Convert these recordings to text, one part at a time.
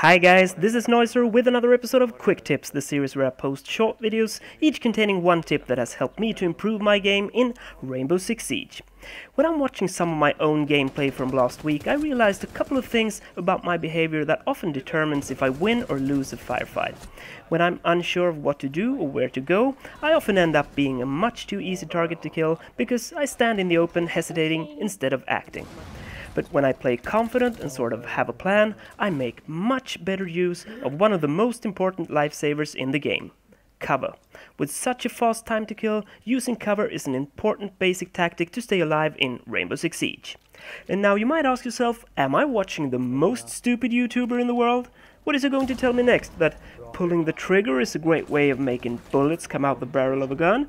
Hi guys, this is Noiser with another episode of Quick Tips, the series where I post short videos, each containing one tip that has helped me to improve my game in Rainbow Six Siege. When I'm watching some of my own gameplay from last week, I realized a couple of things about my behavior that often determines if I win or lose a firefight. When I'm unsure of what to do or where to go, I often end up being a much too easy target to kill because I stand in the open hesitating instead of acting. But when I play confident and sort of have a plan, I make much better use of one of the most important lifesavers in the game: cover. With such a fast time to kill, using cover is an important basic tactic to stay alive in Rainbow Six Siege. And now you might ask yourself, am I watching the most stupid YouTuber in the world? What is he going to tell me next? That pulling the trigger is a great way of making bullets come out the barrel of a gun?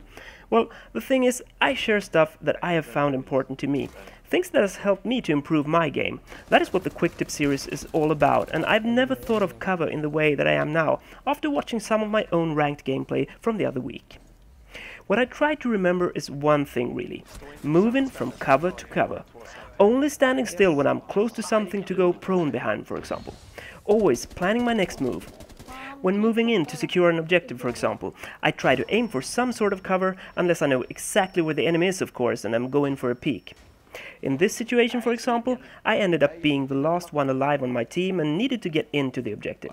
Well, the thing is, I share stuff that I have found important to me. Things that has helped me to improve my game. That is what the Quick Tip series is all about, and I've never thought of cover in the way that I am now, after watching some of my own ranked gameplay from the other week. What I try to remember is one thing really: moving from cover to cover. Only standing still when I'm close to something to go prone behind, for example. Always planning my next move. When moving in to secure an objective, for example, I try to aim for some sort of cover, unless I know exactly where the enemy is, of course, and I'm going for a peek. In this situation, for example, I ended up being the last one alive on my team and needed to get into the objective.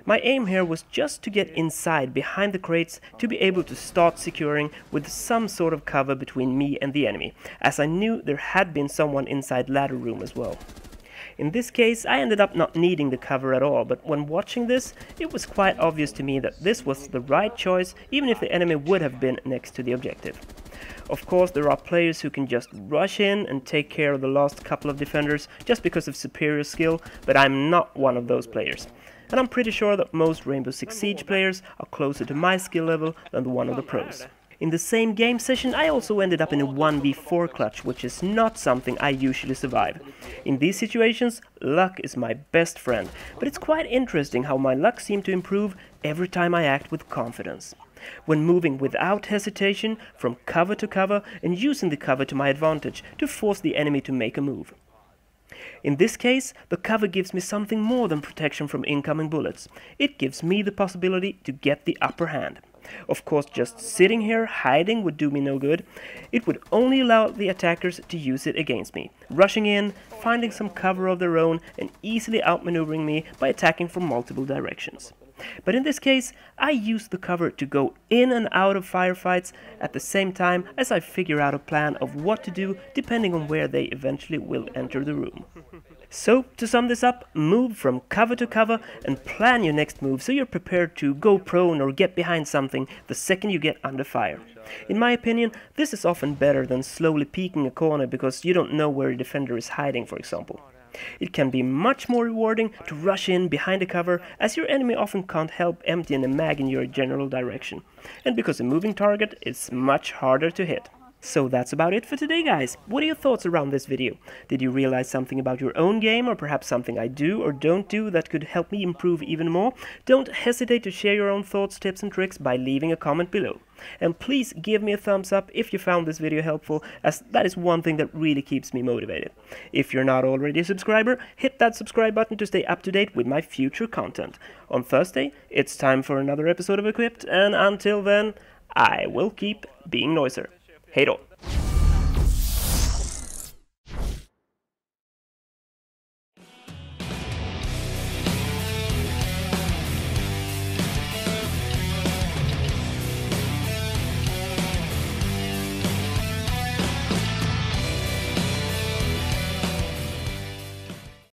My aim here was just to get inside behind the crates to be able to start securing with some sort of cover between me and the enemy, as I knew there had been someone inside ladder room as well. In this case, I ended up not needing the cover at all, but when watching this, it was quite obvious to me that this was the right choice, even if the enemy would have been next to the objective. Of course, there are players who can just rush in and take care of the last couple of defenders just because of superior skill, but I'm not one of those players. And I'm pretty sure that most Rainbow Six Siege players are closer to my skill level than one of the pros. In the same game session, I also ended up in a 1v4 clutch, which is not something I usually survive. In these situations, luck is my best friend, but it's quite interesting how my luck seemed to improve every time I act with confidence. When moving without hesitation from cover to cover and using the cover to my advantage to force the enemy to make a move. In this case, the cover gives me something more than protection from incoming bullets. It gives me the possibility to get the upper hand. Of course, just sitting here hiding would do me no good. It would only allow the attackers to use it against me, rushing in, finding some cover of their own, and easily outmaneuvering me by attacking from multiple directions. But in this case, I use the cover to go in and out of firefights at the same time as I figure out a plan of what to do depending on where they eventually will enter the room. So, to sum this up, move from cover to cover and plan your next move so you're prepared to go prone or get behind something the second you get under fire. In my opinion, this is often better than slowly peeking a corner because you don't know where a defender is hiding, for example. It can be much more rewarding to rush in behind a cover, as your enemy often can't help emptying a mag in your general direction, and because a moving target is much harder to hit. So that's about it for today, guys. What are your thoughts around this video? Did you realize something about your own game, or perhaps something I do or don't do that could help me improve even more? Don't hesitate to share your own thoughts, tips and tricks by leaving a comment below. And please give me a thumbs up if you found this video helpful, as that is one thing that really keeps me motivated. If you're not already a subscriber, hit that subscribe button to stay up to date with my future content. On Thursday, it's time for another episode of Equipped, and until then, I will keep being Noiser. Hej då!